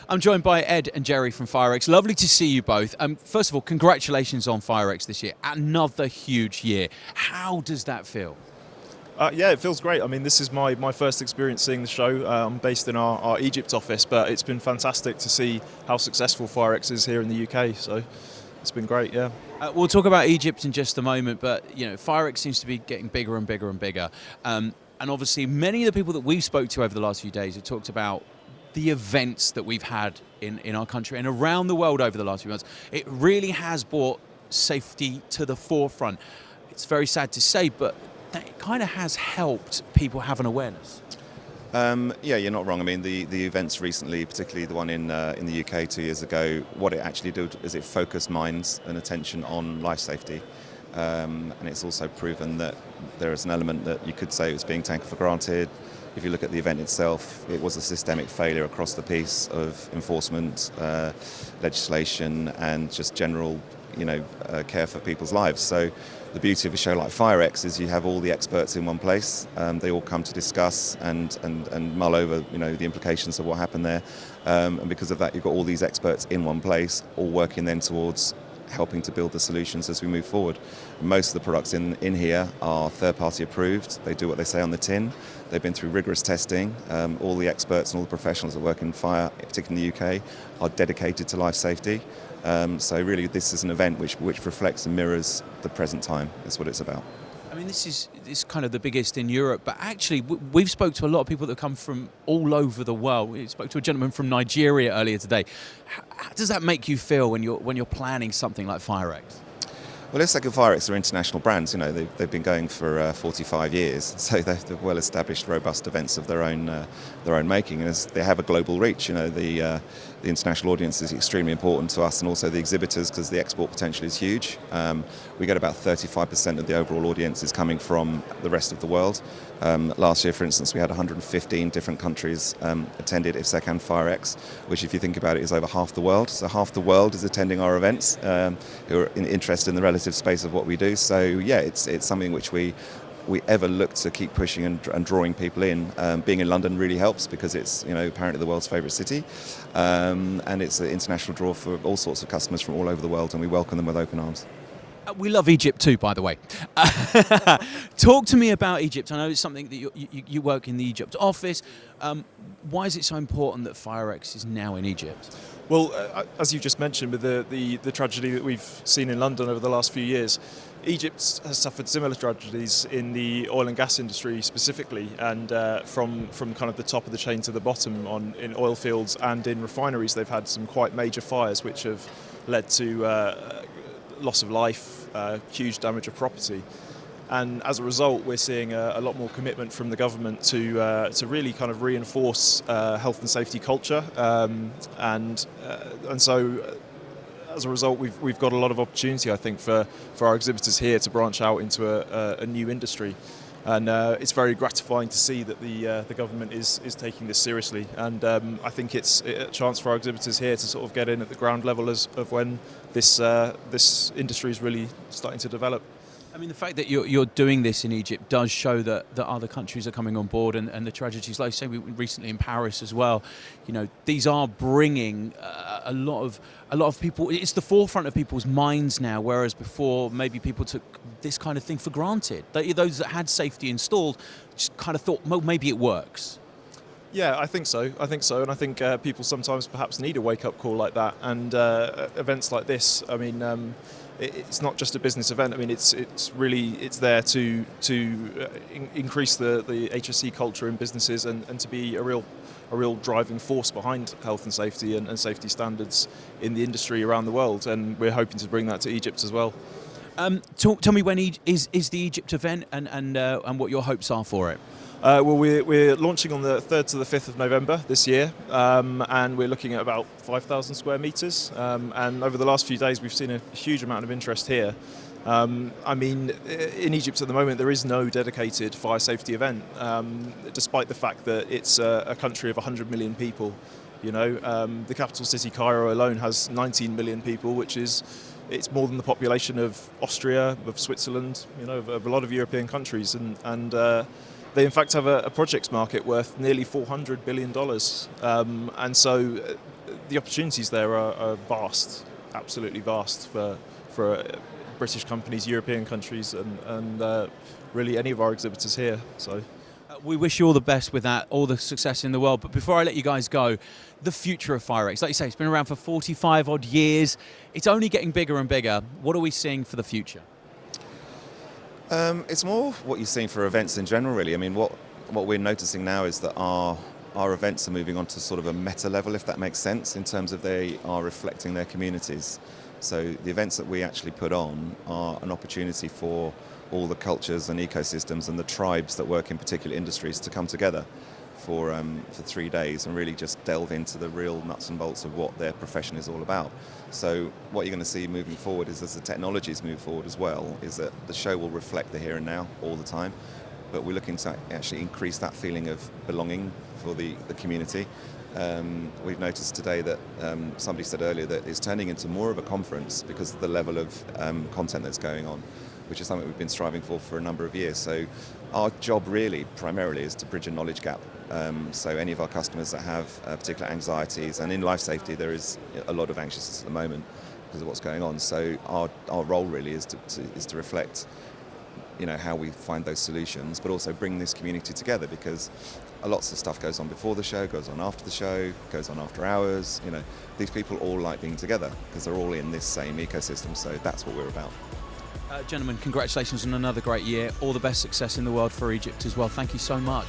I'm joined by Ed and Gerry from FIREX. Lovely to see you both. First of all, congratulations on FIREX this year. Another huge year. How does that feel? Yeah, it feels great. I mean, this is my first experience seeing the show. I'm based in our Egypt office, but it's been fantastic to see how successful FIREX is here in the UK. So it's been great, yeah. We'll talk about Egypt in just a moment, but FIREX seems to be getting bigger and bigger and bigger. And obviously, many of the people that we've spoke to over the last few days have talked about the events that we've had in our country and around the world over the last few months. It really has brought safety to the forefront. It's very sad to say, but that kind of has helped people have an awareness. Yeah, you're not wrong. I mean, the events recently, particularly the one in the UK 2 years ago, what it actually did is it focused minds and attention on life safety. And it's also proven that there is an element that you could say was being taken for granted. If you look at the event itself, it was a systemic failure across the piece of enforcement, legislation, and just general, care for people's lives. So the beauty of a show like FIREX is you have all the experts in one place. They all come to discuss and mull over, the implications of what happened there. And because of that, you've got all these experts in one place, all working then towards helping to build the solutions as we move forward. Most of the products in here are third-party approved. They do what they say on the tin. They've been through rigorous testing. All the experts and all the professionals that work in fire, particularly in the UK, are dedicated to life safety. So really this is an event which reflects and mirrors the present time. That's what it's about. I mean, this is kind of the biggest in Europe, but actually we've spoke to a lot of people that come from all over the world. We spoke to a gentleman from Nigeria earlier today. How does that make you feel when you're planning something like FIREX? Well, IFSEC and FIREX are international brands. They've been going for 45 years, so they're well-established, robust events of their own making. And as they have a global reach, the international audience is extremely important to us, and also the exhibitors, because the export potential is huge. We get about 35% of the overall audience is coming from the rest of the world. Last year, for instance, we had 115 different countries attended IFSEC and FIREX, which, if you think about it, is over half the world. So half the world is attending our events, who are interested in the relative space of what we do. So yeah, it's something which we ever look to keep pushing and drawing people in. Being in London really helps because it's apparently the world's favourite city, and it's an international draw for all sorts of customers from all over the world, and we welcome them with open arms. We love Egypt too, by the way. Talk to me about Egypt. I know it's something that you work in the Egypt office. Why is it so important that FIREX is now in Egypt? Well, as you just mentioned, with the tragedy that we've seen in London over the last few years, Egypt has suffered similar tragedies in the oil and gas industry specifically, and from kind of the top of the chain to the bottom in oil fields and in refineries, they've had some quite major fires which have led to loss of life, huge damage of property. And as a result, we're seeing a lot more commitment from the government to really kind of reinforce health and safety culture, and so as a result, we've got a lot of opportunity, I think, for our exhibitors here to branch out into a new industry. And it's very gratifying to see that the government is taking this seriously. And I think it's a chance for our exhibitors here to sort of get in at the ground level of when this industry is really starting to develop. I mean, the fact that you're doing this in Egypt does show that other countries are coming on board, and the tragedies, like I say, we recently in Paris as well. These are bringing a lot of people. It's the forefront of people's minds now, whereas before maybe people took this kind of thing for granted. Those that had safety installed just kind of thought, well, maybe it works. Yeah, I think so, and I think people sometimes perhaps need a wake-up call like that, and events like this. I mean. It's not just a business event. I mean, it's there to increase the HSE culture in businesses and to be a real driving force behind health and safety and safety standards in the industry around the world. And we're hoping to bring that to Egypt as well. Tell me when is the Egypt event and what your hopes are for it. Well, we're launching on the 3rd to the 5th of November this year, and we're looking at about 5,000 square metres. And over the last few days, we've seen a huge amount of interest here. I mean, in Egypt at the moment, there is no dedicated fire safety event, despite the fact that it's a country of 100 million people. The capital city, Cairo, alone has 19 million people, it's more than the population of Austria, of Switzerland, of a lot of European countries, and they in fact have a projects market worth nearly $400 billion, and so the opportunities there are vast, absolutely vast for British companies, European countries, and really any of our exhibitors here. So. We wish you all the best with that, all the success in the world. But before I let you guys go, the future of Firex, like you say, it's been around for 45 odd years. It's only getting bigger and bigger. What are we seeing for the future? It's more what you're seeing for events in general, really. I mean, what we're noticing now is that our events are moving on to sort of a meta level, if that makes sense, in terms of they are reflecting their communities. So the events that we actually put on are an opportunity for all the cultures and ecosystems and the tribes that work in particular industries to come together for 3 days and really just delve into the real nuts and bolts of what their profession is all about. So what you're going to see moving forward is, as the technologies move forward as well, is that the show will reflect the here and now all the time, but we're looking to actually increase that feeling of belonging for the community. We've noticed today that somebody said earlier that it's turning into more of a conference because of the level of content that's going on, which is something we've been striving for a number of years. So our job really primarily is to bridge a knowledge gap. So any of our customers that have particular anxieties, and in life safety there is a lot of anxiousness at the moment because of what's going on. So our role really is to reflect, you know, how we find those solutions, but also bring this community together, because lots of stuff goes on before the show, goes on after the show, goes on after hours. You know, these people all like being together because they're all in this same ecosystem. So that's what we're about. Gentlemen, congratulations on another great year. All the best success in the world for Egypt as well. Thank you so much.